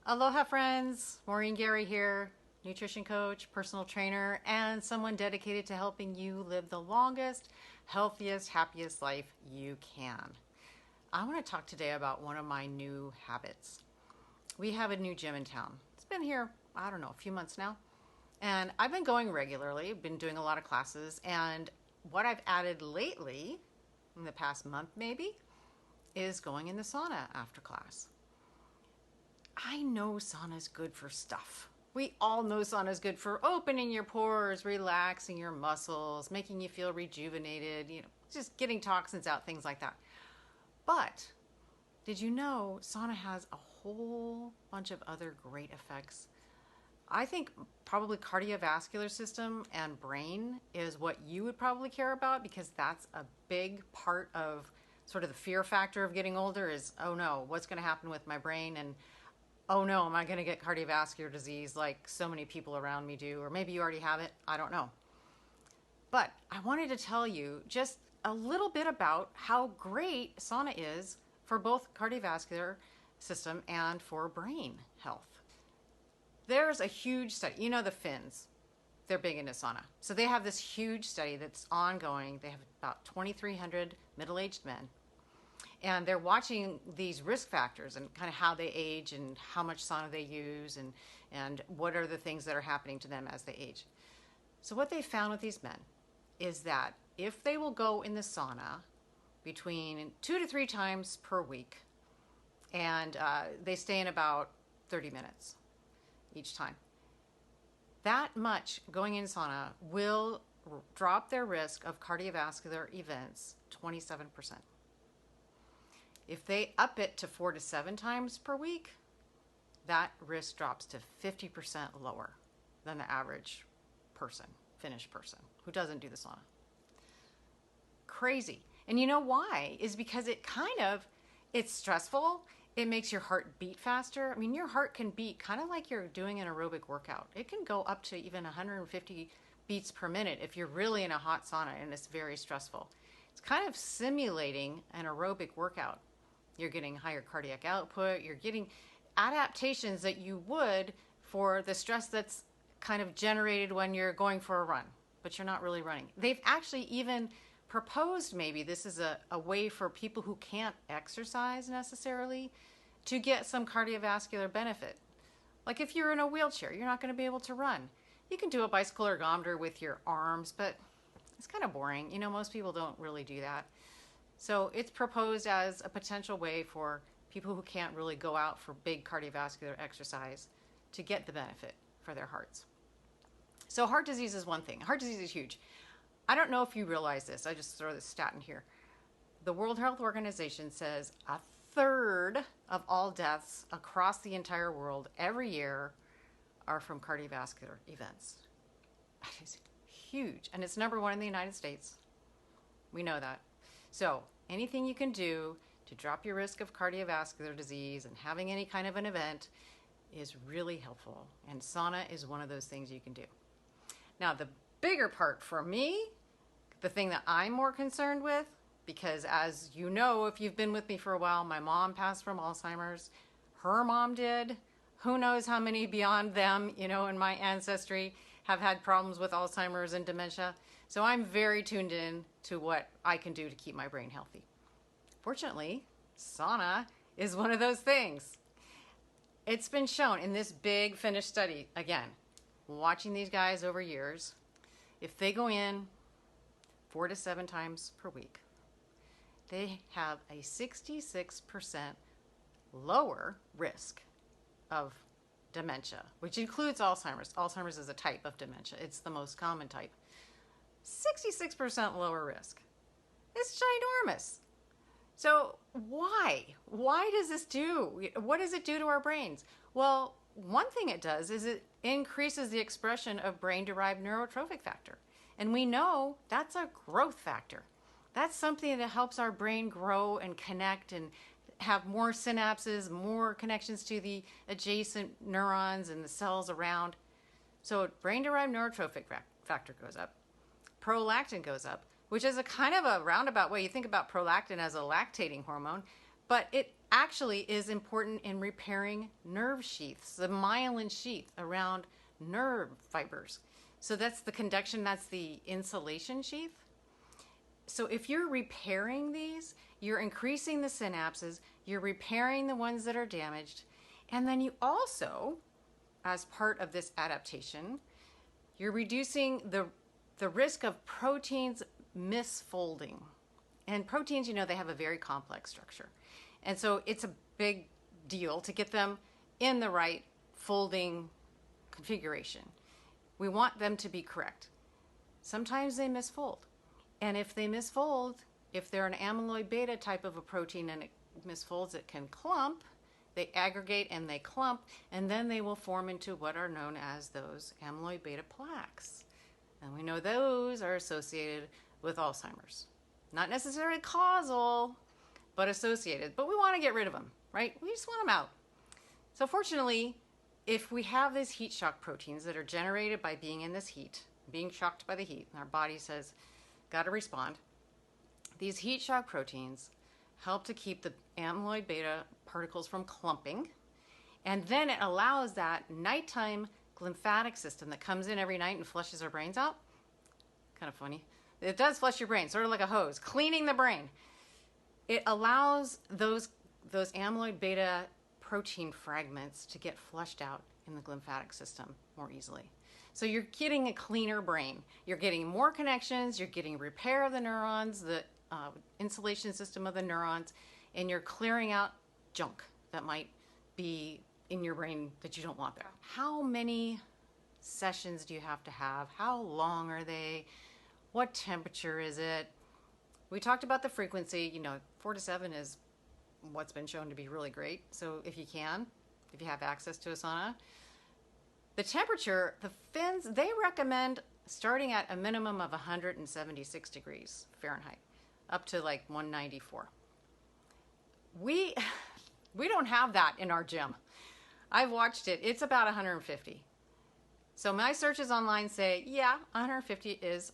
Aloha friends, Maureen Gary here, nutrition coach, personal trainer, and someone dedicated to helping you live the longest, healthiest, happiest life you can. I want to talk today about one of my new habits. We have a new gym in town. It's been here, I don't know, a few months now. And I've been going regularly, been doing a lot of classes, and what I've added lately, in the past month maybe, is going in the sauna after class. I know sauna is good for stuff. We all know sauna is good for opening your pores, relaxing your muscles, making you feel rejuvenated, just getting toxins out, things like that. But did you know sauna has a whole bunch of other great effects? I think probably cardiovascular system and brain is what you would probably care about, because that's a big part of sort of the fear factor of getting older is, oh no, what's going to happen with my brain? And oh no, am I going to get cardiovascular disease like so many people around me do? Or maybe you already have it. I don't know. But I wanted to tell you just a little bit about how great sauna is for both cardiovascular system and for brain health. There's a huge study. The Finns, they're big into sauna. So they have this huge study that's ongoing. They have about 2,300 middle-aged men. And they're watching these risk factors and kind of how they age and how much sauna they use and what are the things that are happening to them as they age. So what they found with these men is that if they will go in the sauna between 2 to 3 times per week, and they stay in about 30 minutes each time, that much going in sauna will drop their risk of cardiovascular events 27%. If they up it to 4 to 7 times per week, that risk drops to 50% lower than the average person, Finnish person, who doesn't do the sauna. Crazy. And you know why? Is because it's stressful. It makes your heart beat faster. I mean, your heart can beat kind of like you're doing an aerobic workout. It can go up to even 150 beats per minute if you're really in a hot sauna and it's very stressful. It's kind of simulating an aerobic workout. You're getting higher cardiac output. You're getting adaptations that you would for the stress that's kind of generated when you're going for a run, but you're not really running. They've actually even proposed maybe this is a way for people who can't exercise necessarily to get some cardiovascular benefit. Like if you're in a wheelchair, you're not going to be able to run. You can do a bicycle ergometer with your arms, but it's kind of boring. Most people don't really do that. So it's proposed as a potential way for people who can't really go out for big cardiovascular exercise to get the benefit for their hearts. So heart disease is one thing. Heart disease is huge. I don't know if you realize this. I just throw this stat in here. The World Health Organization says 1/3 of all deaths across the entire world every year are from cardiovascular events. That is huge. And it's number 1 in the United States. We know that. So anything you can do to drop your risk of cardiovascular disease and having any kind of an event is really helpful. And sauna is one of those things you can do. Now, the bigger part for me, the thing that I'm more concerned with, because as you know, if you've been with me for a while, my mom passed from Alzheimer's. Her mom did. Who knows how many beyond them, in my ancestry have had problems with Alzheimer's and dementia. So I'm very tuned in to what I can do to keep my brain healthy. Fortunately, sauna is one of those things. It's been shown in this big Finnish study, again, watching these guys over years, if they go in 4 to 7 times per week, they have a 66% lower risk of dementia, which includes Alzheimer's. Alzheimer's is a type of dementia. It's the most common type. 66% lower risk. It's ginormous. So why? Why does this do? What does it do to our brains? Well, one thing it does is it increases the expression of brain-derived neurotrophic factor. And we know that's a growth factor. That's something that helps our brain grow and connect and have more synapses, more connections to the adjacent neurons and the cells around. So brain-derived neurotrophic factor goes up. Prolactin goes up, which is a kind of a roundabout way. You think about prolactin as a lactating hormone, but it actually is important in repairing nerve sheaths, the myelin sheath around nerve fibers. So that's the conduction, that's the insulation sheath. So if you're repairing these, you're increasing the synapses, you're repairing the ones that are damaged, and then you also, as part of this adaptation, you're reducing the risk of proteins misfolding. And proteins, they have a very complex structure. And so it's a big deal to get them in the right folding configuration. We want them to be correct. Sometimes they misfold. And if they misfold, if they're an amyloid beta type of a protein and it misfolds, it can clump. They aggregate and they clump, and then they will form into what are known as those amyloid beta plaques. And we know those are associated with Alzheimer's. Not necessarily causal, but associated. But we want to get rid of them, right? We just want them out. So fortunately, if we have these heat shock proteins that are generated by being in this heat, being shocked by the heat, and our body says, got to respond, these heat shock proteins help to keep the amyloid beta particles from clumping. And then it allows that nighttime lymphatic system that comes in every night and flushes our brains out. Kind of funny. It does flush your brain, sort of like a hose, cleaning the brain. It allows those amyloid beta protein fragments to get flushed out in the lymphatic system more easily. So you're getting a cleaner brain. You're getting more connections, you're getting repair of the neurons, the insulation system of the neurons, and you're clearing out junk that might be in your brain that you don't want there. How many sessions do you have to have? How long are they? What temperature is it? We talked about the frequency. 4 to 7 is what's been shown to be really great. So if you have access to a sauna. The temperature, the Finns, they recommend starting at a minimum of 176 degrees Fahrenheit, up to like 194. We don't have that in our gym. I've watched it. It's about 150. So my searches online say, 150 is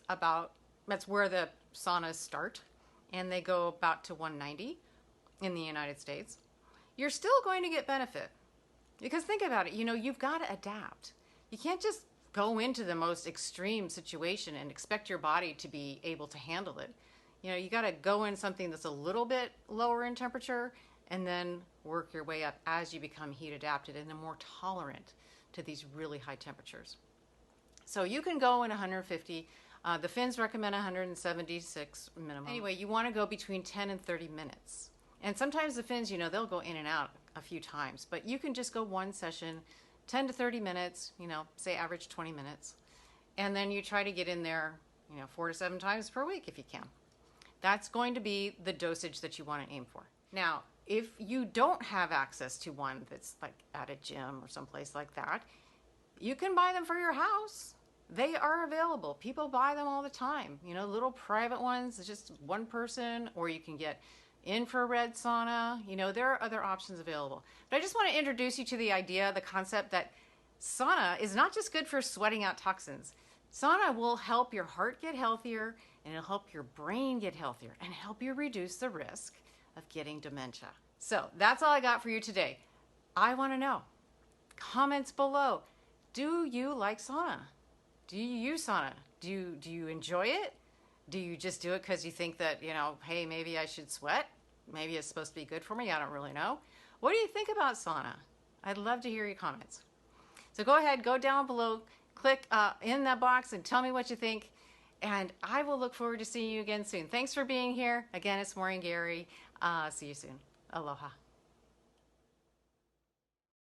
that's where the saunas start, and they go about to 190 in the United States. You're still going to get benefit. Because think about it, you've got to adapt. You can't just go into the most extreme situation and expect your body to be able to handle it. You got to go in something that's a little bit lower in temperature and then work your way up as you become heat adapted and then more tolerant to these really high temperatures. So you can go in 150. The Finns recommend 176 minimum. Anyway, you want to go between 10 and 30 minutes. And sometimes the Finns, they'll go in and out a few times, but you can just go one session, 10 to 30 minutes, say average 20 minutes. And then you try to get in there, 4 to 7 times per week if you can. That's going to be the dosage that you want to aim for. Now, if you don't have access to one that's like at a gym or someplace like that, you can buy them for your house. They are available. People buy them all the time. Little private ones, it's just one person, or you can get infrared sauna. There are other options available. But I just want to introduce you to the idea, the concept that sauna is not just good for sweating out toxins. Sauna will help your heart get healthier, and it'll help your brain get healthier, and help you reduce the risk of getting dementia. So that's all I got for you today. I want to know. Comments below. Do you like sauna? Do you use sauna? Do you enjoy it? Do you just do it because you think that, hey, maybe I should sweat? Maybe it's supposed to be good for me. I don't really know. What do you think about sauna? I'd love to hear your comments. So go ahead, go down below, click in that box and tell me what you think. And I will look forward to seeing you again soon. Thanks for being here. Again, it's Maureen Gary. See you soon. Aloha.